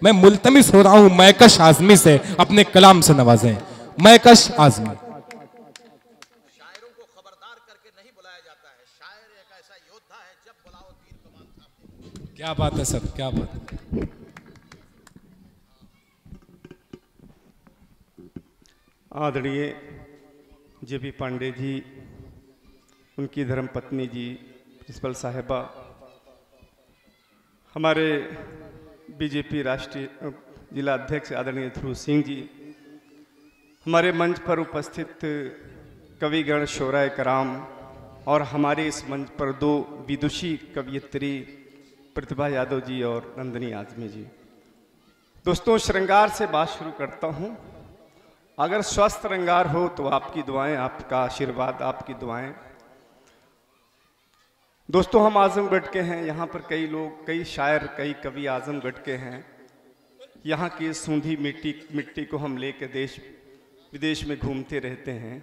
मैं मुल्तमिस हो रहा हूं मैकश आजमी से, अपने कलाम से नवाजें। मैकश आजमी। शायरों को खबरदार करके नहीं बुलाया जाता है, शायर एक ऐसा योद्धा है, जब बुलाओ तीर कमान थामे। क्या बात है सर, क्या बात है। आदरणीय जेपी पांडे जी, उनकी धर्मपत्नी जी, प्रिंसिपल साहिबा, हमारे बीजेपी राष्ट्रीय जिला अध्यक्ष आदरणीय ध्रुव सिंह जी, हमारे मंच पर उपस्थित कविगण शोराए कराम और हमारे इस मंच पर दो विदुषी कवियत्री प्रतिभा यादव जी और नंदिनी आजमी जी। दोस्तों, श्रृंगार से बात शुरू करता हूँ। अगर स्वस्थ श्रृंगार हो तो आपकी दुआएं, आपका आशीर्वाद, आपकी दुआएं। दोस्तों, हम आजमगढ़ के हैं, यहाँ पर कई लोग, कई शायर, कई कवि आजमगढ़ के हैं। यहाँ की सूंधी मिट्टी को हम लेकर देश विदेश में घूमते रहते हैं।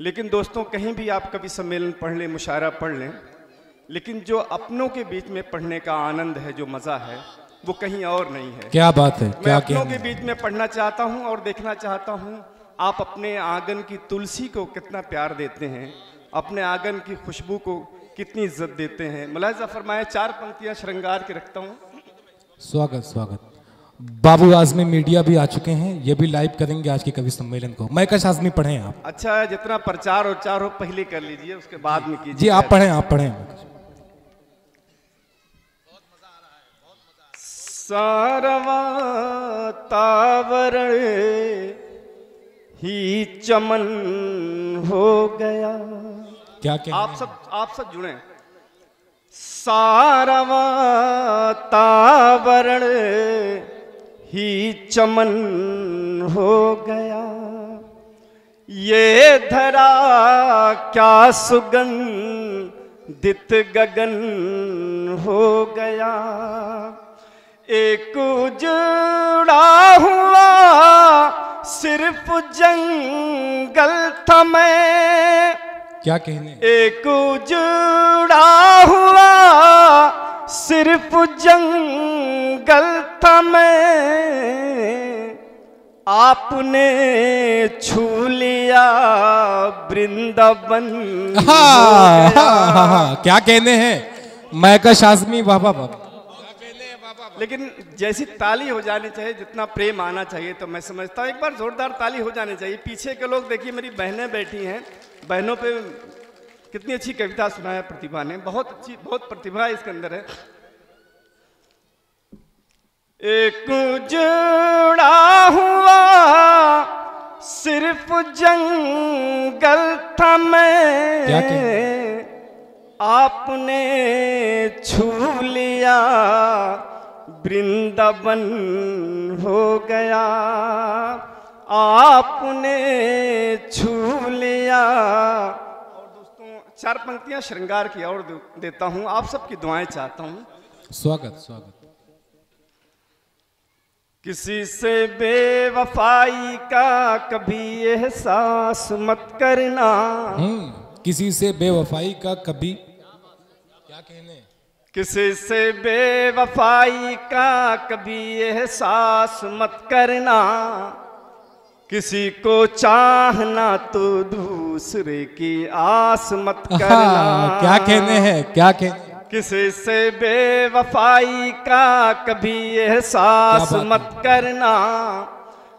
लेकिन दोस्तों, कहीं भी आप कवि सम्मेलन पढ़ लें, मुशायरा पढ़ लें, लेकिन जो अपनों के बीच में पढ़ने का आनंद है, जो मज़ा है, वो कहीं और नहीं है। क्या बात है, मैं अपनों के बीच में पढ़ना चाहता हूँ और देखना चाहता हूँ आप अपने आंगन की तुलसी को कितना प्यार देते हैं, अपने आंगन की खुशबू को कितनी इज्जत देते हैं। मुलाहिजा फरमाए, 4 पंक्तियां श्रृंगार के रखता हूँ। स्वागत स्वागत। बाबू आजमी मीडिया भी आ चुके हैं, ये भी लाइव करेंगे आज के कवि सम्मेलन को। मैकश आजमी पढ़ें आप। अच्छा, जितना प्रचार और चार हो पहले कर लीजिए, उसके बाद में कीजिए। जी आप पढ़ें, आप पढ़ें। सारवा तावरण ही चमन हो गया। क्या आप सब जुड़े। सारवा तावरण ही चमन हो गया, ये धरा क्या सुगंधित गगन हो गया। एक उजड़ा हुआ सिर्फ जंगल था मैं। क्या कहने। एक उजड़ा हुआ सिर्फ जंगल था मैं, आपने छू लिया वृंदावन। क्या कहने हैं मैकश आजमी। वाह वाह वाह। लेकिन जैसी ताली हो जानी चाहिए, जितना प्रेम आना चाहिए, तो मैं समझता हूँ एक बार जोरदार ताली हो जानी चाहिए। पीछे के लोग देखिए, मेरी बहनें बैठी हैं, बहनों पे कितनी अच्छी कविता सुनाया प्रतिभा ने, बहुत अच्छी, बहुत प्रतिभा इसके अंदर है। एक उजड़ा हुआ सिर्फ जंगल था मैं, आपने छू लिया वृंदावन हो गया, आपने छू लिया। और दोस्तों, 4 पंक्तियां श्रृंगार की और देता हूं, आप सबकी दुआएं चाहता हूं। स्वागत स्वागत। किसी से बेवफाई का कभी एहसास मत करना। किसी से बेवफाई का कभी, क्या कहने। किसी से बेवफाई का कभी एहसास मत करना, किसी को चाहना तो दूसरे की आस मत करना। क्या कहने हैं, क्या कहने। किसी से बेवफाई का कभी एहसास मत करना,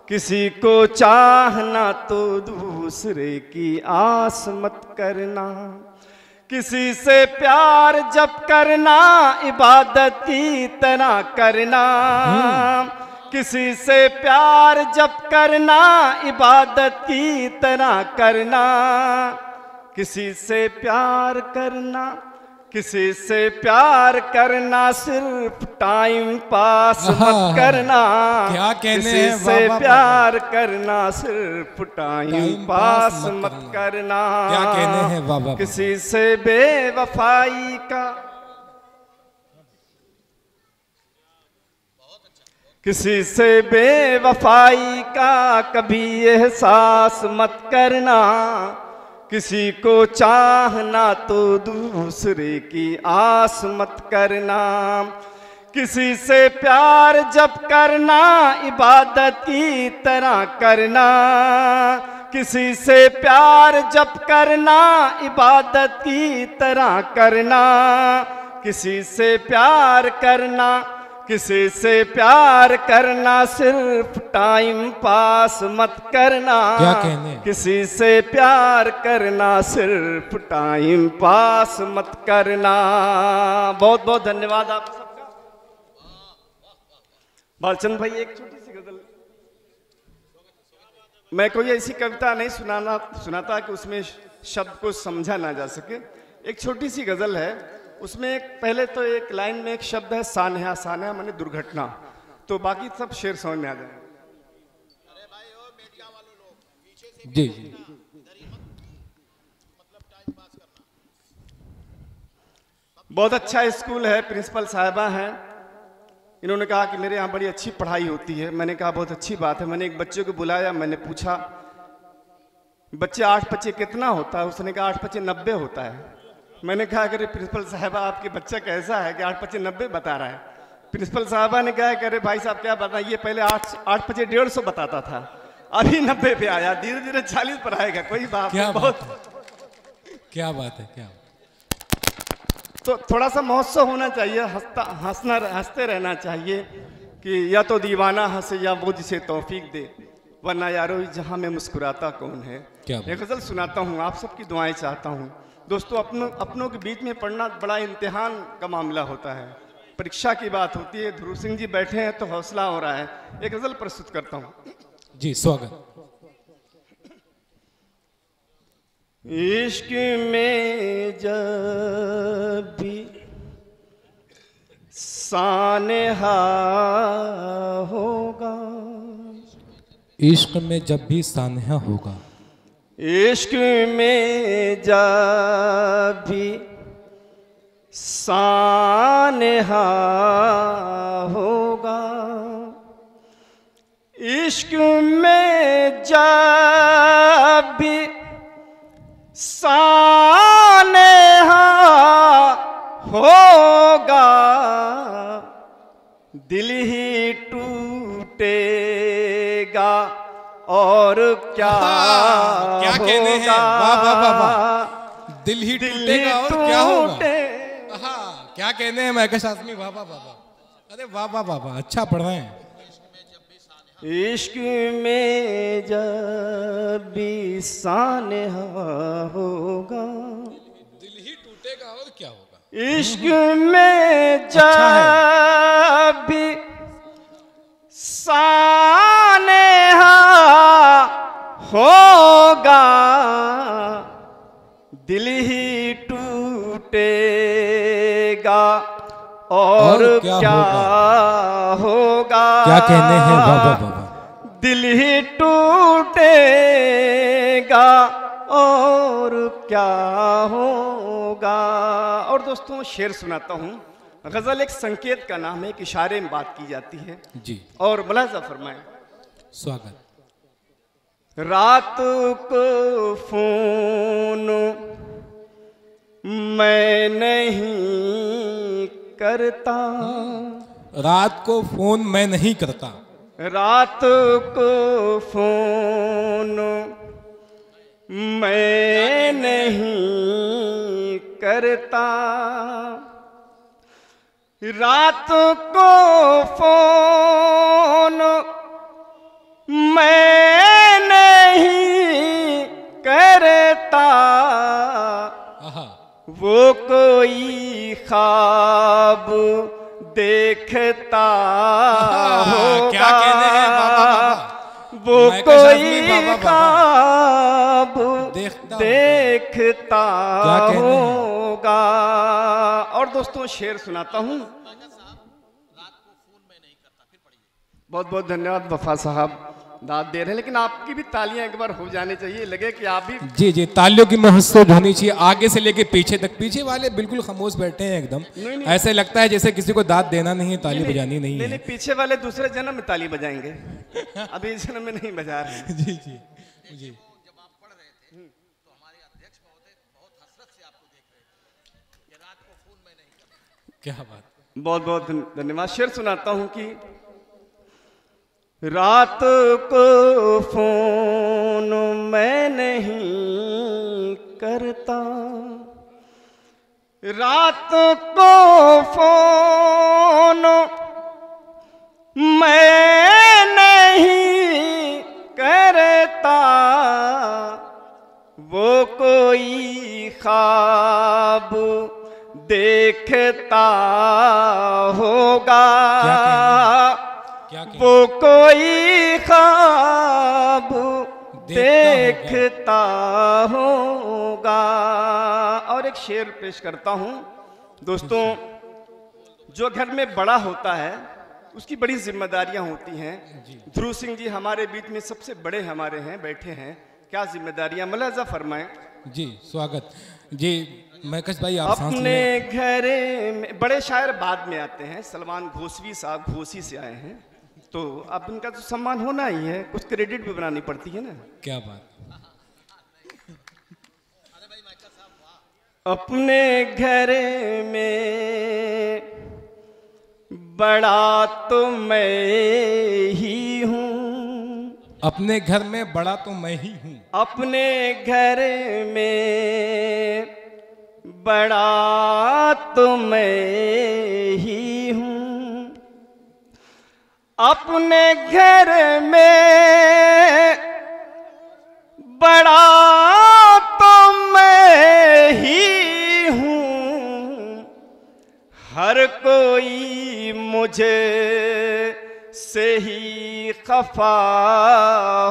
किसी को चाहना तो दूसरे की आस मत करना। किसी से प्यार जब करना इबादत की तरह करना, किसी से प्यार जब करना इबादत की तरह करना। किसी से प्यार करना, किसी से प्यार करना सिर्फ टाइम पास मत करना। क्या कहने किसी से प्यार करना सिर्फ टाइम पास मत करना। क्या कहने हैं बाबा। किसी से बेवफाई का, किसी से बेवफाई का कभी एहसास मत करना, किसी को चाहना तो दूसरे की आस मत करना। किसी से प्यार जब करना इबादत की तरह करना, किसी से प्यार जब करना इबादत की तरह करना, किसी से प्यार करना, किसी से प्यार करना सिर्फ टाइम पास मत करना। क्या कहने? किसी से प्यार करना सिर्फ टाइम पास मत करना। बहुत बहुत धन्यवाद आप सबका। बालचंद भाई एक छोटी सी गजल, मैं कोई ऐसी कविता नहीं सुनाता कि उसमें शब्द को समझा ना जा सके। एक छोटी सी गजल है, उसमें पहले तो एक लाइन में एक शब्द है सान्या, सान्या माने दुर्घटना, तो बाकी सब शेर समझ में आ जाए। अरे भाई ओ मीडिया वाले लोग पीछे से जी जी मतलब टाइम पास करना। बहुत अच्छा स्कूल है, प्रिंसिपल साहिबा हैं, इन्होंने कहा कि मेरे यहाँ बड़ी अच्छी पढ़ाई होती है। मैंने कहा बहुत अच्छी बात है। मैंने एक बच्चे को बुलाया, मैंने पूछा बच्चे 8 बच्चे कितना होता है? उसने कहा 8 बच्चे 90 होता है। मैंने कहा अरे प्रिंसिपल साहबा आपके बच्चा कैसा है कि 8 बच्चे 90 बता रहा है? प्रिंसिपल साहबा ने कहा अरे भाई साहब क्या बताएं, ये पहले 8 बच्चे 150 बताता था, अभी 90 पे आया, धीरे धीरे 40 पर आएगा। कोई बात क्या नहीं, बात बहुत है, क्या बात है, क्या तो थोड़ा सा महोत्सव होना चाहिए, हंसते रहना चाहिए कि या तो दीवाना हंसे या वो जिसे तौफीक दे, वरना यारो जहां में मुस्कुराता कौन है। क्या बात? एक गजल सुनाता हूँ, आप सबकी दुआएं चाहता हूँ। दोस्तों अपनों के बीच में पढ़ना बड़ा इम्तिहान का मामला होता है, परीक्षा की बात होती है। ध्रुव सिंह जी बैठे हैं तो हौसला हो रहा है। एक गजल प्रस्तुत करता हूँ। जी स्वागत। इश्क में जब भी सानेहा होगा, इश्क में जब भी सान्हा होगा, इश्क में जब भी सानेहा होगा, इश्क में जब भी सानेहा होगा, दिल ही टूटेगा और क्या क्या कहने हैं? वाह वाह वाह वाह। दिल ही टूटेगा और क्या होगा? हाँ, क्या कहने हैं मैकश आजमी? वाह वाह वाह वाह, अरे वाह वाह वाह वाह, अच्छा पढ़ रहे हैं। इश्क में जब भी सानेहा होगा, दिल ही टूटेगा और क्या होगा? इश्क में जब भी सानेहा होगा, दिल ही टूटेगा और क्या होगा? क्या कहने हैं? वाह वाह वाह वाह। दिल ही टूटेगा और क्या होगा? और दोस्तों शेर सुनाता हूँ। गजल एक संकेत का नाम है, एक इशारे में बात की जाती है। जी और मुलाजा फरमाएं। स्वागत। रात को फोन मैं नहीं करता, रात को फोन मैं नहीं करता, रात को फोन मैं नहीं करता, रात को फोन मैं नहीं करता, आहा, वो कोई ख्वाब देखता होगा। क्या कहने हैं? वाह वाह वाह वाह। वो मैकश आजमी, वाह वाह वाह वाह। ख्वाब देखता देखता क्या कहने हैं? होगा। और दोस्तों शेर सुनाता हूँ। बहुत बहुत धन्यवाद वफा साहब, दाद दे रहे हैं, लेकिन आपकी भी तालियां एक बार हो जानी चाहिए, लगे कि आप भी। जी जी, तालियों की महोत्सव होनी चाहिए आगे से लेके पीछे तक। पीछे वाले बिल्कुल खामोश बैठे हैं एकदम, ऐसे लगता है जैसे किसी को दाद देना नहीं है, ताली बजानी नहीं है। नहीं, पीछे वाले दूसरे जन्म में ताली बजाएंगे, अभी इस जन्म में नहीं बजा रहे हैं। जी जी जी। जब आप पढ़ रहे थे तो हमारे अध्यक्ष महोदय बहुत हसरत से आपको देख रहे थे कि रात को फोन में नहीं करता। क्या बात। बहुत बहुत धन्यवाद। शेर सुनाता हूं कि रात को फोन मैं नहीं करता, रात को फोन मैं नहीं करता, वो कोई ख्वाब देखता होगा, वो कोई ख्वाब देखता होगा। और एक शेर पेश करता हूं दोस्तों, जो घर में बड़ा होता है उसकी बड़ी जिम्मेदारियां होती हैं। ध्रुव सिंह जी हमारे बीच में सबसे बड़े हमारे हैं, बैठे हैं, क्या जिम्मेदारियां मुलाजा फरमाएं। जी स्वागत जी। महकश भाई आप अपने घर में बड़े शायर बाद में आते हैं, सलमान घोषवी साहब घोसी से आए हैं, तो अब इनका तो सम्मान होना ही है, कुछ क्रेडिट भी बनानी पड़ती है ना। क्या बात। अपने घर में बड़ा तो मैं ही हूँ, अपने घर में बड़ा तो मैं ही हूँ, अपने घर में बड़ा तो मैं ही हूँ, अपने घर में बड़ा तो मैं ही हूँ, हर कोई मुझे से ही खफा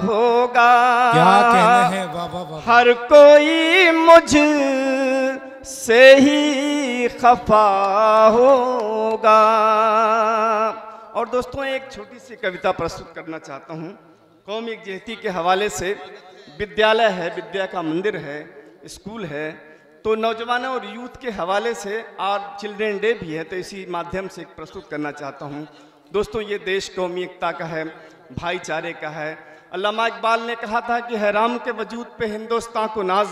होगा। क्या कहना है, वाह वाह वाह। हर कोई मुझ से ही खफा होगा। और दोस्तों एक छोटी सी कविता प्रस्तुत करना चाहता हूँ, कौमी यकजहती के हवाले से। विद्यालय है, विद्या का मंदिर है, स्कूल है, तो नौजवानों और यूथ के हवाले से आज चिल्ड्रेन डे भी है, तो इसी माध्यम से प्रस्तुत करना चाहता हूँ। दोस्तों ये देश कौमी एकता का है, भाईचारे का है। अल्लामा इकबाल ने कहा था कि हैराम के वजूद पे हिंदुस्तान को नाज,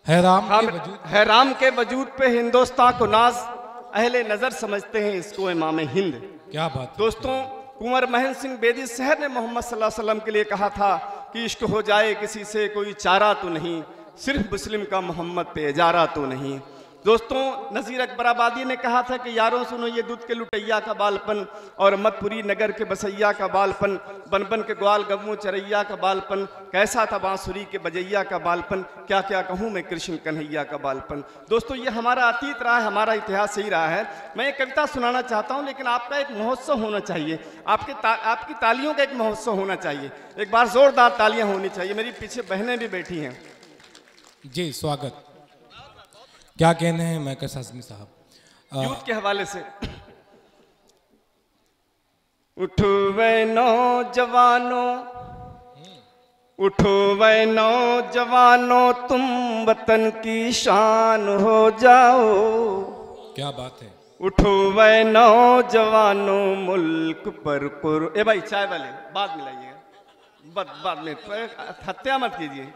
हैराम के वजूद पे हिंदुस्तान को नाज, अहले नजर समझते हैं इसको इमाम हिंद। क्या बात। दोस्तों कुंवर महेंद्र सिंह बेदी शहर ने मोहम्मद सल्लल्लाहु अलैहि वसल्लम के लिए कहा था कि इश्क हो जाए किसी से कोई चारा तो नहीं, सिर्फ मुस्लिम का मोहम्मद पे इजारा तो नहीं। दोस्तों नज़ीर अकबराबादी ने कहा था कि यारों सुनो ये दूध के लुटैया का बालपन और मदपुरी नगर के बसैया का बालपन, बन बन के ग्वाल गवू चरैया का बालपन, कैसा था बांसुरी के बजैया का बालपन, क्या क्या कहूँ मैं कृष्ण कन्हैया का बालपन। दोस्तों ये हमारा अतीत रहा है, हमारा इतिहास सही रहा है। मैं एक कविता सुनाना चाहता हूँ, लेकिन आपका एक महोत्सव होना चाहिए, आपकी तालियों का एक महोत्सव होना चाहिए। एक बार जोरदार तालियाँ होनी चाहिए। मेरी पीछे बहनें भी बैठी हैं। जी स्वागत। क्या कहने हैं महकश आज़मी साहब यूथ के हवाले से। उठो वे नौजवानों, उठो वे नौजवानों, तुम वतन की शान हो जाओ। क्या बात है। उठो वे नौजवानों, मुल्क पर ए भाई चाय वाले बाद में लाइएगा, बाद में हत्या मत कीजिए।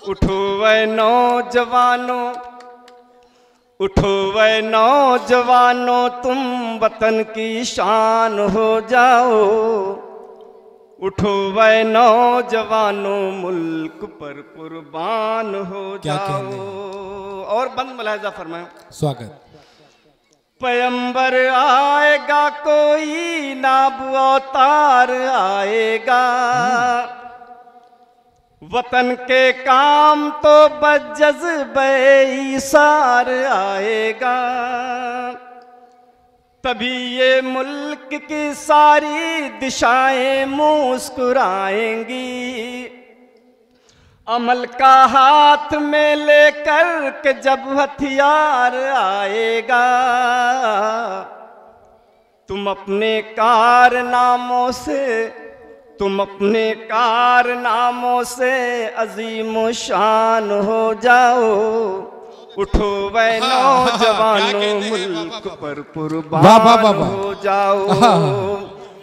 उठो वे नौजवानों, उठो वे नौजवानों, तुम वतन की शान हो जाओ। उठो वे नौजवानों, मुल्क पर कुर्बान हो जाओ। और बंद मुलाहिजा फरमाएं। स्वागत। पैगंबर आएगा कोई नाब अवतार आएगा, वतन के काम तो बजज़्बे ईसार आएगा। तभी ये मुल्क की सारी दिशाएं मुस्कुराएंगी, अमल का हाथ में लेकर के जब हथियार आएगा। तुम अपने कारनामों से, तुम अपने कारनामों से अजीम शान हो जाओ। उठो वे नौजवानों, मुल्क पर कुर्बान हो जाओ।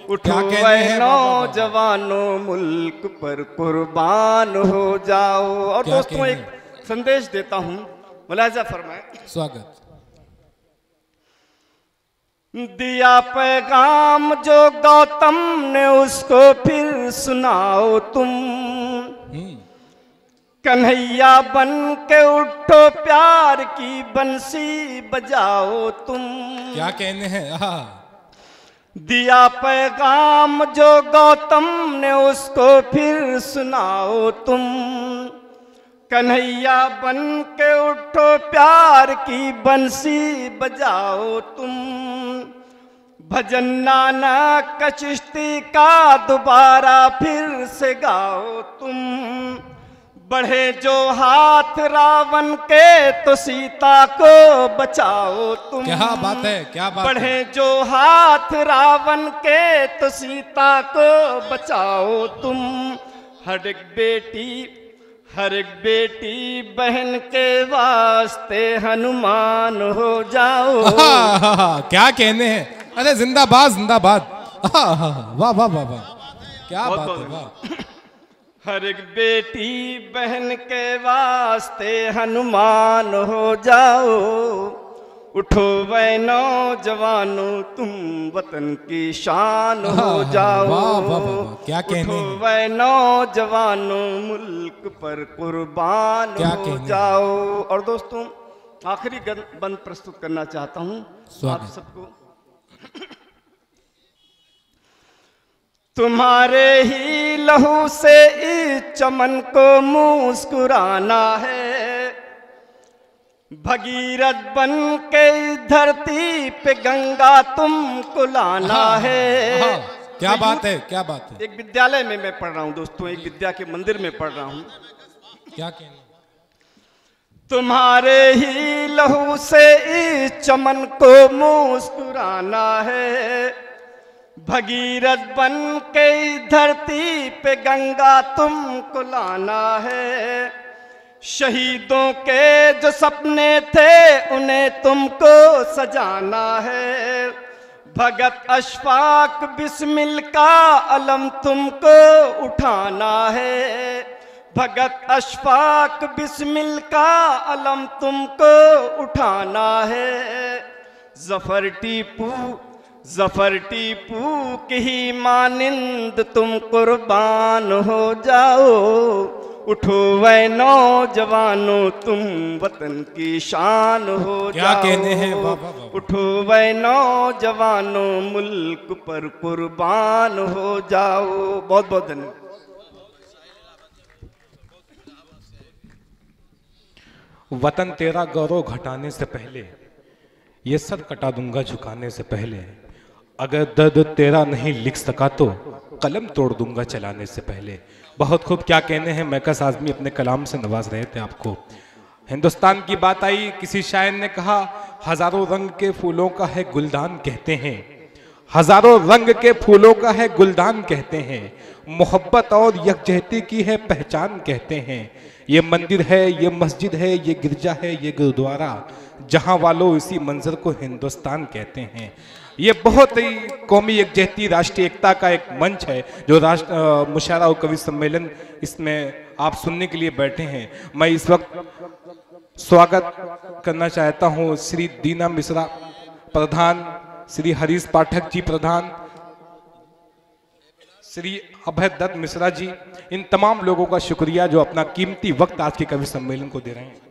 उठो वे नौजवानों, मुल्क पर कुर्बान हो जाओ। और दोस्तों एक संदेश देता हूँ, मुलाहिजा फरमाएं। स्वागत। दिया पैगाम जो गौतम ने उसको फिर सुनाओ तुम। कन्हैया बन के उठो प्यार की बंसी बजाओ तुम। क्या कहने हैं? दिया पैगाम जो गौतम ने उसको फिर सुनाओ तुम। कन्हैया बन के उठो प्यार की बंसी बजाओ तुम। भजन नानक चिश्ती का दोबारा फिर से गाओ तुम। बढ़े जो हाथ रावण के तो सीता को बचाओ तुम। क्या बात है, क्या बात बढ़े जो हाथ रावण के तो सीता को बचाओ तुम। हर एक बेटी बहन के वास्ते हनुमान हो जाओ। क्या कहने हैं? अरे जिंदाबाद जिंदाबाद। वाह वाह वाह वाह, क्या बात है, वाह। हर एक बेटी बहन के वास्ते हनुमान हो जाओ। उठो वे नौजवानों तुम वतन की शान हो जाओ। वाह वाह वाह, क्या कहने उठो हैं? वे नौजवानों मुल्क पर कुर्बान हो जाओ। और दोस्तों, आखिरी बंद प्रस्तुत करना चाहता हूँ आप सबको। तुम्हारे ही लहू से इस चमन को मुस्कुराना है। भगीरथ बन के धरती पे गंगा तुमको लाना है। क्या बात है, क्या बात है। एक विद्यालय में मैं पढ़ रहा हूँ दोस्तों, एक विद्या के मंदिर में पढ़ रहा हूँ। क्या कहना? तुम्हारे ही लहू से इस चमन को मुस्कुराना है। भगीरथ बन के धरती पे गंगा तुमको लाना है। शहीदों के जो सपने थे उन्हें तुमको सजाना है। भगत अशफाक बिस्मिल का अलम तुमको उठाना है। भगत अशफाक बिस्मिल का अलम तुमको उठाना है। जफर टीपू की ही मानिंद तुम कुर्बान हो जाओ। उठो वे नौजवानों तुम वतन की शान हो जाओ। क्या कहने हैं? वाह वाह वाह। उठो वे नौजवानों मुल्क पर कुर्बान हो जाओ। बहुत बहुत धन्यवाद। वतन तेरा गौरव घटाने से पहले ये सर कटा दूंगा झुकाने से पहले। अगर दर्द तेरा नहीं लिख सका तो कलम तोड़ दूंगा चलाने से पहले। बहुत खूब, क्या कहने हैं। मैकस आज़मी अपने कलाम से नवाज रहे थे आपको। हिंदुस्तान की बात आई, किसी शायर ने कहा, हजारों रंग के फूलों का है गुलदान कहते हैं। हजारों रंग के फूलों का है गुलदान कहते हैं। मोहब्बत और यकजहती की है पहचान कहते हैं। ये मंदिर है, ये मस्जिद है, ये गिरजा है, ये गुरुद्वारा, जहां वालों इसी मंजर को हिंदुस्तान कहते हैं। ये बहुत ही कौमी यकजहती, राष्ट्रीय एकता का एक मंच है जो मुशायरा और कवि सम्मेलन, इसमें आप सुनने के लिए बैठे हैं। मैं इस वक्त स्वागत करना चाहता हूं श्री दीना मिश्रा प्रधान, श्री हरीश पाठक जी प्रधान, श्री अभय दत्त मिश्रा जी, इन तमाम लोगों का शुक्रिया जो अपना कीमती वक्त आज के कवि सम्मेलन को दे रहे हैं।